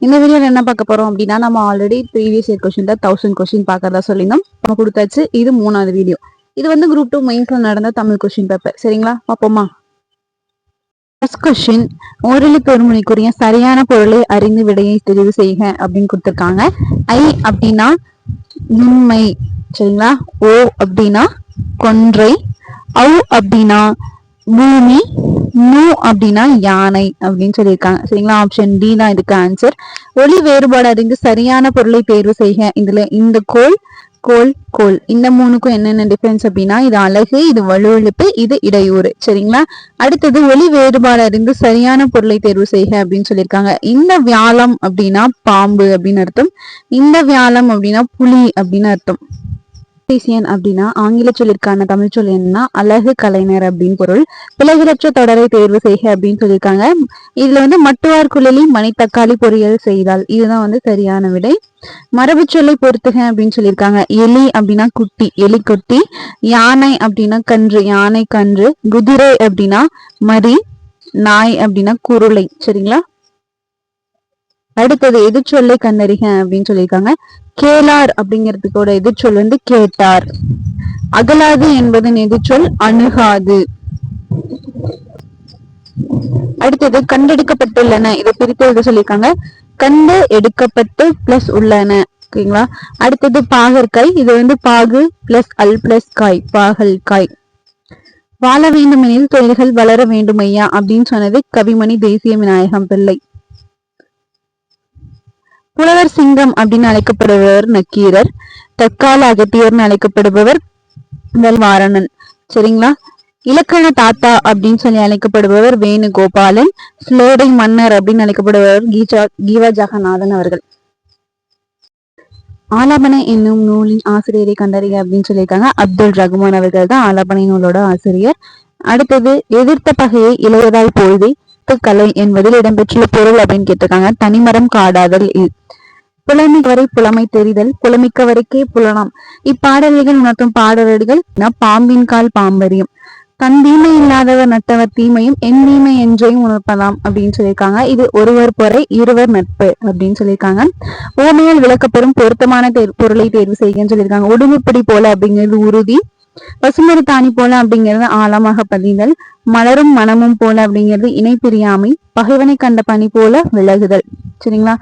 இந்த வீடியோல என்ன பார்க்க போறோம் அப்படின்னா, நம்ம ஆல்ரெடி ப்ரீவியஸ் இயர் கொஸ்டின்ல 1000 கொஸ்டின் பார்க்கறதா சொல்லியிருந்தோம். நம்ம கொடுத்தாச்சு. இது 3வது வீடியோ. இது வந்து குரூப் 2 மெயின்ஸ்ல நடந்த தமிழ் கொஸ்டின் பேப்பர். சரிங்களா, பார்ப்போமா? ஃபர்ஸ்ட் கொஸ்டின், ஓரெழுத்து ஒரு மொழிக்குரிய சரியான பொருளை அறிந்து விடையை தெரிவு செய்க அப்படின்னு கொடுத்துருக்காங்க. ஐ அப்படின்னா உண்மை. சரிங்களா. ஓ அப்படின்னா கொன்றை. ஔ அப்படின்னா பூமி. நூ அப்படின்னா யானை அப்படின்னு சொல்லியிருக்காங்க. சரிங்களா. ஆப்ஷன் டி தான் இதுக்கு ஆன்சர். ஒளி வேறுபாடு அறிந்து சரியான பொருளை தேர்வு செய்க. இதுல இந்த கோல் கோல் கோல் இந்த மூணுக்கும் என்னென்ன டிஃபரன்ஸ் அப்படின்னா, இது அழகு, இது வலுவழுப்பு, இது இடையூறு. சரிங்களா. அடுத்தது ஒளி வேறுபாடு அறிந்து சரியான பொருளை தேர்வு செய்க அப்படின்னு சொல்லியிருக்காங்க. இந்த வியாழம் அப்படின்னா பாம்பு அப்படின்னு அர்த்தம். இந்த வியாழம் அப்படின்னா புலி அப்படின்னு அர்த்தம். அப்படின்னா ஆங்கில சொல்லிற்கான தமிழ் சொல் என்னன்னா அழகு கலைஞர் அப்படின்னு பொருள். பிளவிலற்ற தொடரை தேர்வு செய்க அப்படின்னு சொல்லியிருக்காங்க. இதுல வந்து மட்டுவார் குழலி மணித்தக்காளி பொரியல் செய்தால், இதுதான் வந்து சரியான விடை. மரபு சொல்லை பொறுத்துக அப்படின்னு சொல்லியிருக்காங்க. எலி அப்படின்னா குட்டி, எலி குட்டி. யானை அப்படின்னா கன்று, யானை கன்று. குதிரை அப்படின்னா மரி. நாய் அப்படின்னா குருளை. சரிங்களா. அடுத்தது எதிர்ச்சொல்லை கண்டறிக அப்படின்னு சொல்லியிருக்காங்க. கேளார் அப்படிங்கிறதுக்கோட எதிர்ச்சொல் வந்து கேட்டார். அகலாது என்பதன் எதிர்ச்சொல் அணுகாது. அடுத்தது கண்டெடுக்கப்பட்டுள்ளன, இதை பிரித்து எழுத சொல்லியிருக்காங்க. கண்டு எடுக்கப்பட்டு பிளஸ் உள்ளன. ஓகேங்களா. அடுத்தது பாகற்காய், இது வந்து பாகு பிளஸ் அல் பிளஸ் காய், பாகல்காய். வாழ வேண்டுமெனில் தொழில்கள் வளர வேண்டும் ஐயா அப்படின்னு சொன்னது கவிமணி தேசிய விநாயகம் பிள்ளை. புலவர் சிங்கம் அப்படின்னு அழைக்கப்படுபவர் நக்கீரர். தற்கால அகத்தியர்னு அழைக்கப்படுபவர் வாரணன். சரிங்களா. இலக்கண தாத்தா அப்படின்னு சொல்லி அழைக்கப்படுபவர் வேணுகோபாலன். ஸ்லோடை மன்னர் அப்படின்னு அழைக்கப்படுபவர் கீவா ஜெகநாதன் அவர்கள். ஆலாபனை என்னும் நூலின் ஆசிரியரை கண்டறிய அப்படின்னு சொல்லியிருக்காங்க. அப்துல் ரகுமான் அவர்கள் தான் ஆலாபனை நூலோட ஆசிரியர். அடுத்தது எதிர்த்த பகையை இளையதாய் பொழுதை கலை என்பதில் இடம்பெற்றுள்ள பொருள் அப்படின்னு கேட்டிருக்காங்க. தனிமரம் காடாதல். புலமிக்கவரை புலமை தெரிதல், புலமிக்கவரைக்கே புலனாம். இப்பாடல்கள் உணர்த்தும் பாடல்கள் பாம்பின் கால் பாம்பரியும், தன் தீமை இல்லாதவர் நட்டவர் தீமையும் என் தீமை என்றையும் உணர்ப்பதாம் அப்படின்னு சொல்லியிருக்காங்க. இது ஒருவர் பொறை இருவர் நட்பு அப்படின்னு சொல்லியிருக்காங்க. ஓமையால் விளக்கப்பெறும் பொருத்தமான பொருளை தேர்வு செய்யுங்கன்னு சொல்லியிருக்காங்க. உடும்புப்படி போல அப்படிங்கிறது உறுதி. பசுமறு தாணி போல அப்படிங்கிறது ஆழமாக பதிதல். மலரும் மனமும் போல அப்படிங்கிறது இணை பிரியாமை. பகைவனை கண்ட பனி போல விலகுதல். சரிங்களா.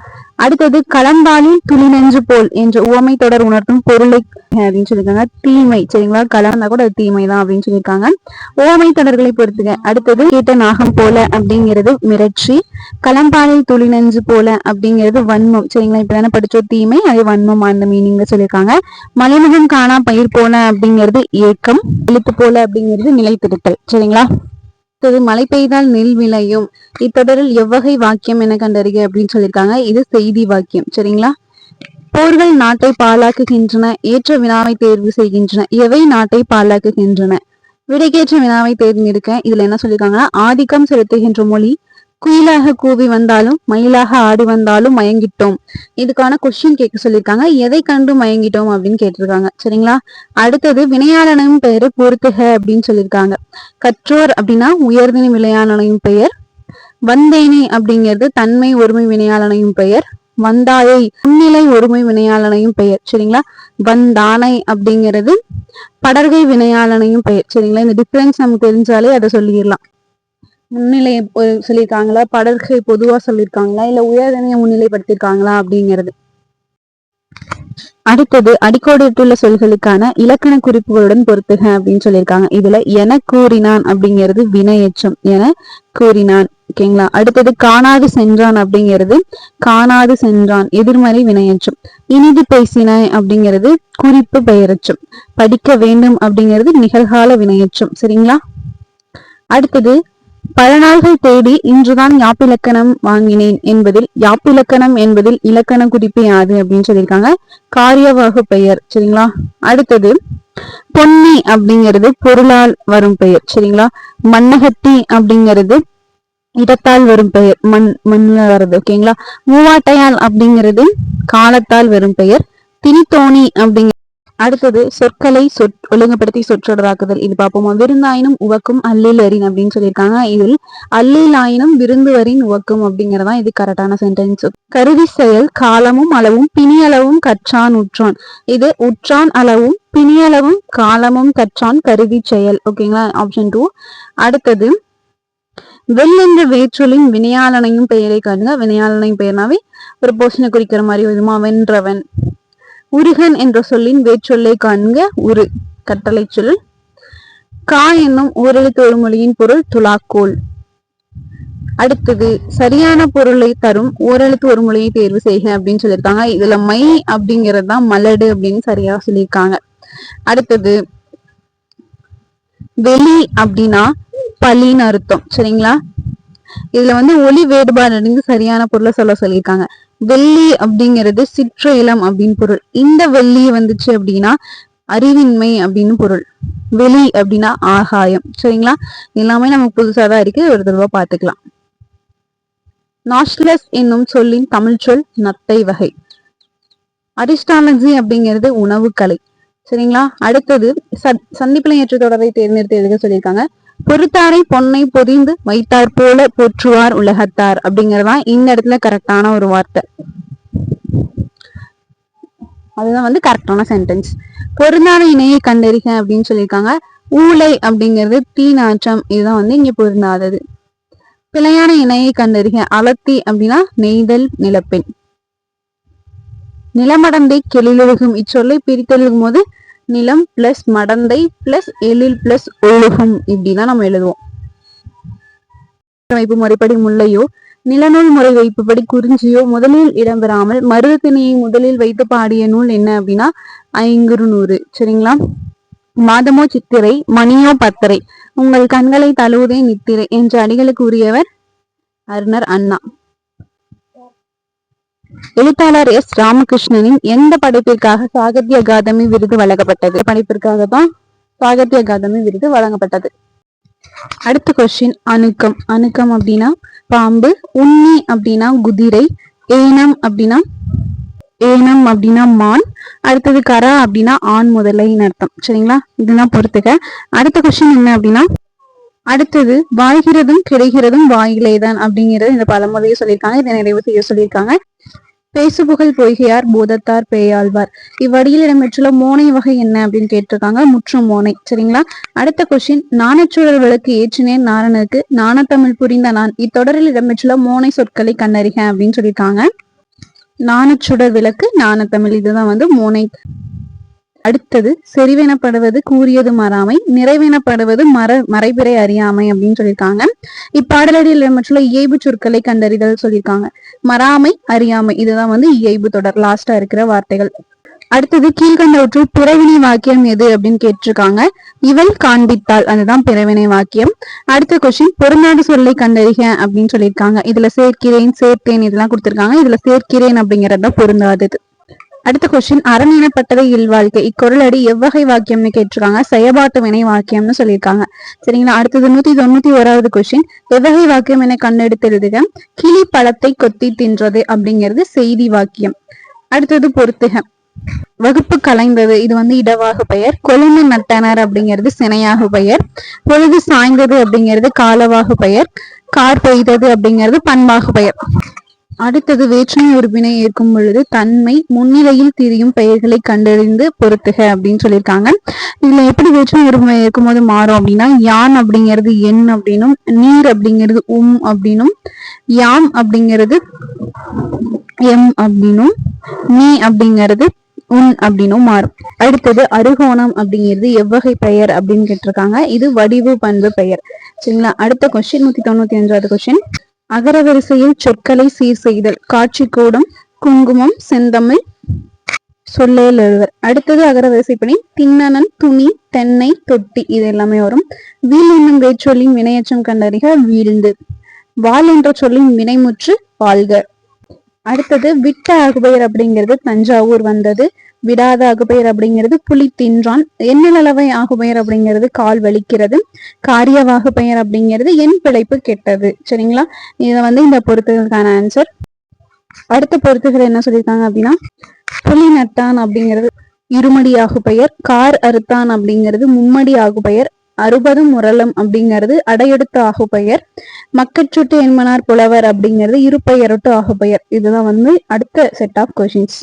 அடுத்தது களம்பாலில் துளி நெஞ்சு போல் என்ற உவமை தொடர் உணர்த்தும் பொருளை அப்படின்னு சொல்லியிருக்காங்க. தீமை. சரிங்களா. களம்னா கூட அது தீமை தான் அப்படின்னு சொல்லியிருக்காங்க. உவமை தொடர்களை பொறுத்துங்க. அடுத்தது கேட்ட நாகம் போல அப்படிங்கிறது மிரட்சி. களம்பாலில் துளி நெஞ்சு போல அப்படிங்கிறது வன்மம். சரிங்களா. இப்பதானே படிச்சோம் தீமை, அதே வன்மம் அந்த மீனிங்ல சொல்லியிருக்காங்க. மலைமுகம் காணா பயிர் போல அப்படிங்கிறது ஏக்கம். எழுத்து போல அப்படிங்கிறது நிலைத்திருத்தல். சரிங்களா. மழை பெய்தால் நெல் விளையும். இத்தொடரில் எவ்வகை வாக்கியம் என கண்டறிக அப்படின்னு சொல்லியிருக்காங்க. இது செய்தி வாக்கியம். சரிங்களா. போர்கள் நாட்டை பாழாக்குகின்றன. ஏற்ற வினாவை தேர்வு செய்கின்றன. எவை நாட்டை பாழாக்குகின்றன? விடைக்கேற்ற வினாவை தேர்ந்தெடுக்க. இதுல என்ன சொல்லியிருக்காங்கன்னா, ஆதிக்கம் செலுத்துகின்ற மொழி. குயிலாக கூவி வந்தாலும் மயிலாக ஆடி வந்தாலும் மயங்கிட்டோம். இதுக்கான கொஸ்டின் கேட்க சொல்லியிருக்காங்க. எதை கண்டு மயங்கிட்டோம் அப்படின்னு கேட்டிருக்காங்க. சரிங்களா. அடுத்தது வினையாளனையும் பெயரை பொறுத்துக அப்படின்னு சொல்லியிருக்காங்க. கற்றோர் அப்படின்னா உயர்தினை வினையாளனையும் பெயர். வந்தேனே அப்படிங்கிறது தன்மை ஒருமை வினையாளனையும் பெயர். வந்தாயை முன்னிலை ஒருமை வினையாளனையும் பெயர். சரிங்களா. வந்தானை அப்படிங்கிறது படர்கை வினையாளனையும் பெயர். சரிங்களா. இந்த டிஃபரன்ஸ் நமக்கு தெரிஞ்சாலே அதை சொல்லிடலாம். முன்னிலை சொல்லியிருக்காங்களா, படர்கை பொதுவா சொல்லியிருக்காங்களா, இல்ல உயர்தனைய முன்னிலைப்படுத்திருக்காங்களா அப்படிங்கிறது. அடுத்தது அடிக்கோடிட்டுள்ள சொல்களுக்கான இலக்கண குறிப்புகளுடன் பொறுத்துக அப்படின்னு சொல்லியிருக்காங்க. இதுல என கூறினான் அப்படிங்கிறது வினையெச்சம். என கூறினான். ஓகேங்களா. அடுத்தது காணாது சென்றான் அப்படிங்கிறது காணாது சென்றான் எதிர்மறை வினையெச்சம். இனிது பேசினாய் அப்படிங்கிறது குறிப்பு பெயரெச்சம். படிக்க வேண்டும் அப்படிங்கிறது நிகழ்கால வினையெச்சம். சரிங்களா. அடுத்தது பல நாள்கள் தேடி இன்றுதான் யாப்பிலக்கணம் வாங்கினேன் என்பதில் யாப்பிலக்கணம் என்பதில் இலக்கண குறிப்பு யாது அப்படின்னு சொல்லியிருக்காங்க. காரியவாகு பெயர். சரிங்களா. அடுத்தது பொன்னி அப்படிங்கிறது பொருளால் வரும் பெயர். சரிங்களா. மண்ணகத்தி அப்படிங்கிறது இடத்தால் வரும் பெயர், மண்ணுல வருது. ஓகேங்களா. மூவாட்டையால் அப்படிங்கிறது காலத்தால் வரும் பெயர். திணித்தோணி அப்படிங்கிற அடுத்தது சொற்களை ஒழுங்குபடுத்தி சொற்றொடராக்குதல். இது பார்ப்போமா. விருந்தாயினும் உவக்கும் அல்லில் அறின் அப்படின்னு சொல்லியிருக்காங்க. இதில் அல்லில் ஆயினும் விருந்துவரின் உவக்கும் அப்படிங்கறதா இது கரெக்டான சென்டென்ஸ். கருவி செயல் காலமும் அளவும் பிணியளவும் கற்றான் உற்றான். இது உற்றான் அளவும் பிணியளவும் காலமும் கற்றான் கருவி செயல். ஓகேங்களா, ஆப்ஷன் 2. அடுத்தது வெல் என்ற வேற்றொலின் வினையாளனையும் பெயரை காணுங்க. வினையாளனையும் பெயர்னாவே ஒரு போஷனை குறிக்கிற மாதிரி வருமா. வென்றவன். உருகன் என்ற சொல்லின் வேற்றொல்லை காண்க. உரு கட்டளை சொல். கா என்னும் ஓரெழுத்து ஒரு மொழியின் பொருள் துலாக்கோல். அடுத்தது சரியான பொருளை தரும் ஓரெழுத்து ஒரு மொழியை தேர்வு செய்க அப்படின்னு சொல்லியிருக்காங்க. இதுல மை அப்படிங்கிறது தான் மலடு அப்படின்னு சரியா சொல்லியிருக்காங்க. அடுத்தது வெளி அப்படின்னா பலின்னு அர்த்தம். சரிங்களா, இதுல ஒளி வேறுபாடு சரியான பொருளை சொல்லியிருக்காங்க. வெள்ளி அப்படிங்கிறது சிற்றேலம் அப்படின்னு பொருள். இந்த வெள்ளி வந்துச்சு அப்படின்னா அறிவின்மை அப்படின்னு பொருள். வெளி அப்படின்னா ஆகாயம். சரிங்களா, எல்லாமே நமக்கு புதுசாதான் இருக்கு, ஒரு தடவை பார்த்துக்கலாம். நாஷ்லஸ் என்னும் சொல்லின் தமிழ் சொல் நத்தை வகை. அரிஸ்டாலஜி அப்படிங்கிறது உணவு கலை. சரிங்களா, அடுத்தது சந்திப்பிலை ஏற்ற தொடரை தேர்ந்தெடுத்து எழுத சொல்லியிருக்காங்க. பொறுத்தாரை பொன்னை பொதிந்து வைத்தார் போல போற்றுவார் உலகத்தார் அப்படிங்கறதா இந்த இடத்துல கரெக்டான ஒரு வார்த்தை. அதுதான் கரெக்டான சென்டென்ஸ். பொருந்தாத இணையை கண்டறிக அப்படின்னு சொல்லியிருக்காங்க. ஊலை அப்படிங்கிறது தீ நாற்றம். இதுதான் இங்க பொருந்தாதது. பிழையான இணையை கண்டறிக. அலத்தி அப்படின்னா நெய்தல் நிலப்பெண். நிலமடந்தை கெளிலொழுகும் இச்சொல்லை பிரித்தெழுதும் போது நிலம் பிளஸ் மடந்தை பிளஸ் எழில் பிளஸ் ஒழுகும் இப்படிதான் நம்ம எழுதுவோம். வைப்பு முறைப்படி முல்லையோ நிலநூல் முறை வைப்புப்படி குறிஞ்சியோ முதலில் இடம்பெறாமல் மருதத்திணையை முதலில் வைத்து பாடிய நூல் என்ன அப்படின்னா ஐங்குறுநூறு. சரிங்களா, மாதமோ சித்திரை மணியோ பத்தரை உங்கள் கண்களை தழுவுதே நித்திரை என்ற அடிகளுக்கு உரியவர் அறிஞர் அண்ணா. எழுத்தாளர் எஸ் ராமகிருஷ்ணனின் எந்த படைப்பிற்காக சாகித்ய அகாதமி விருது வழங்கப்பட்டது? படைப்பிற்காக தான் சாகித்ய அகாதமி விருது வழங்கப்பட்டது. அடுத்த கொஸ்டின் அணுக்கம். அணுக்கம் அப்படின்னா பாம்பு. உண்ணி அப்படின்னா குதிரை. ஏனம் அப்படின்னா மான். அடுத்தது கரா அப்படின்னா ஆண் முதலைன்னு அர்த்தம். சரிங்களா, இதெல்லாம் பொறுத்துக்க. அடுத்த கொஸ்டின் என்ன அப்படின்னா அடுத்தது வாழ்கிறதும் கிடைக்கிறதும் வாயிலேதான் அப்படிங்கிறது இந்த பழமொழியை சொல்லியிருக்காங்க. இதை நிறைவு செய்ய சொல்லியிருக்காங்க. பேசுபுகழ் பொய்கையார் பூதத்தார் பேயாழ்வார். இவ்வடியில் இடம்பெற்றுள்ள மோனை வகை என்ன அப்படின்னு கேட்டிருக்காங்க. முற்றும் மோனை. சரிங்களா, அடுத்த கொஸ்டின் நாணச்சுடர் விளக்கு ஏற்றினேன் நாரணனுக்கு நாணத்தமிழ் புரிந்த நான். இத்தொடரில் இடம்பெற்றுள்ள மோனை சொற்களை கண்டறிக அப்படின்னு சொல்லியிருக்காங்க. நாணச்சுடர் விளக்கு நாணத்தமிழ் இதுதான் மோனை. அடுத்தது செறிவெனப்படுவது கூறியது மறாமை, நிறைவெனப்படுவது மறைபிறை அறியாமை அப்படின்னு சொல்லியிருக்காங்க. இப்பாடலடியில் இடம்பெற்றுள்ள இயைபு சொற்களை கண்டறிதல் சொல்லியிருக்காங்க. மறாமை அறியாமை இதுதான் இயைபு தொடர் லாஸ்டா இருக்கிற வார்த்தைகள். அடுத்தது கீழ்கண்டவற்றுள் பிறவினை வாக்கியம் எது அப்படின்னு கேட்டிருக்காங்க. இவள் காண்பித்தாள் அதுதான் பிறவினை வாக்கியம். அடுத்த கொஸ்டின் பொருந்தாத சொல்லை கண்டறிக அப்படின்னு சொல்லியிருக்காங்க. இதுல சேர்க்கிறேன் சேர்த்தேன் இதெல்லாம் கொடுத்திருக்காங்க. இதுல சேர்க்கிறேன் அப்படிங்கறத பொருந்தாதது. அடுத்த கொஸ்டின் அரண் எனப்பட்டதை இல்வாழ்க்கை. இக்குறளடி எவ்வகை வாக்கியம்னு கேட்டிருக்காங்க. செயபாட்டு வினை வாக்கியம்னு சொல்லியிருக்காங்க. சரிங்களா, அடுத்தது 191வது கொஸ்டின் எவ்வகை வாக்கியம் என கண்டெடுத்து எழுதுக. கிளி பழத்தை கொத்தி தின்றது அப்படிங்கிறது செய்தி வாக்கியம். அடுத்தது பொறுத்துக. வகுப்பு கலைந்தது இது இடவாகு பெயர். கொழுந்து நட்டனர் அப்படிங்கிறது சினையாகு பெயர். பொழுது சாய்ந்தது அப்படிங்கிறது காலவாகு பெயர். கார் பெய்தது அப்படிங்கிறது பண்பாகு பெயர். அடுத்தது வேற்றுமை உறுப்பினை ஏற்கும் பொழுது தன்மை முன்னிலையில் திரியும் பெயர்களை கண்டறிந்து பொறுத்துக அப்படின்னு சொல்லியிருக்காங்க. இதுல எப்படி வேற்றுமை உறுப்பினை ஏற்கும் போது மாறும் அப்படின்னா யான் அப்படிங்கிறது என் அப்படின்னும், நீர் அப்படிங்கிறது அப்படின்னும், யாம் அப்படிங்கிறது எம் அப்படின்னும், நீ அப்படிங்கிறது உன் அப்படின்னும் மாறும். அடுத்தது அருகோணம் அப்படிங்கிறது எவ்வகை பெயர் அப்படின்னு கேட்டிருக்காங்க. இது வடிவு பண்பு பெயர். சரிங்களா, அடுத்த கொஸ்டின் 195வது கொஸ்டின் அகரவரிசையில் சொற்களை சீர் செய்தல். காட்சி கூடம் குங்குமம் செந்தமிழ் சொல்லேல் எழுவர். அடுத்தது அகரவரிசைப்படி திண்ணனன் துணி தென்னை தொட்டி இது எல்லாமே வரும். வீல் என்னும் வேற்றொல்லின் வினையச்சம் கண்டறிக வீழ்ந்து. வாள் என்ற சொல்லின் வினைமுற்று வாழ்க. அடுத்தது விட்ட ஆகுபெயர் அப்படிங்கிறது தஞ்சாவூர் வந்தது. விடாத ஆகுபெயர் அப்படிங்கிறது புலி தின்றான். எண்ணளவை ஆகுபெயர் அப்படிங்கிறது கால் வலிக்கிறது. காரியவாகு பெயர் அப்படிங்கிறது என் பிழைப்பு கெட்டது. சரிங்களா, இதை இந்த பொறுத்துகளுக்கான ஆன்சர். அடுத்த பொறுத்துகள் என்ன சொல்லியிருக்காங்க அப்படின்னா புலி நட்டான் அப்படிங்கிறது இருமடி ஆகுபெயர். கார் அறுத்தான் அப்படிங்கிறது மும்மடி ஆகுபெயர். அறுபதும் முரளம் அப்படிங்கிறது அடையெடுத்து ஆகுபெயர். மக்கட்சுட்டு என்மனார் புலவர் அப்படிங்கிறது இருபெயரொட்டு ஆகுபெயர். இதுதான் அடுத்த செட் ஆஃப் கொஷின்ஸ்.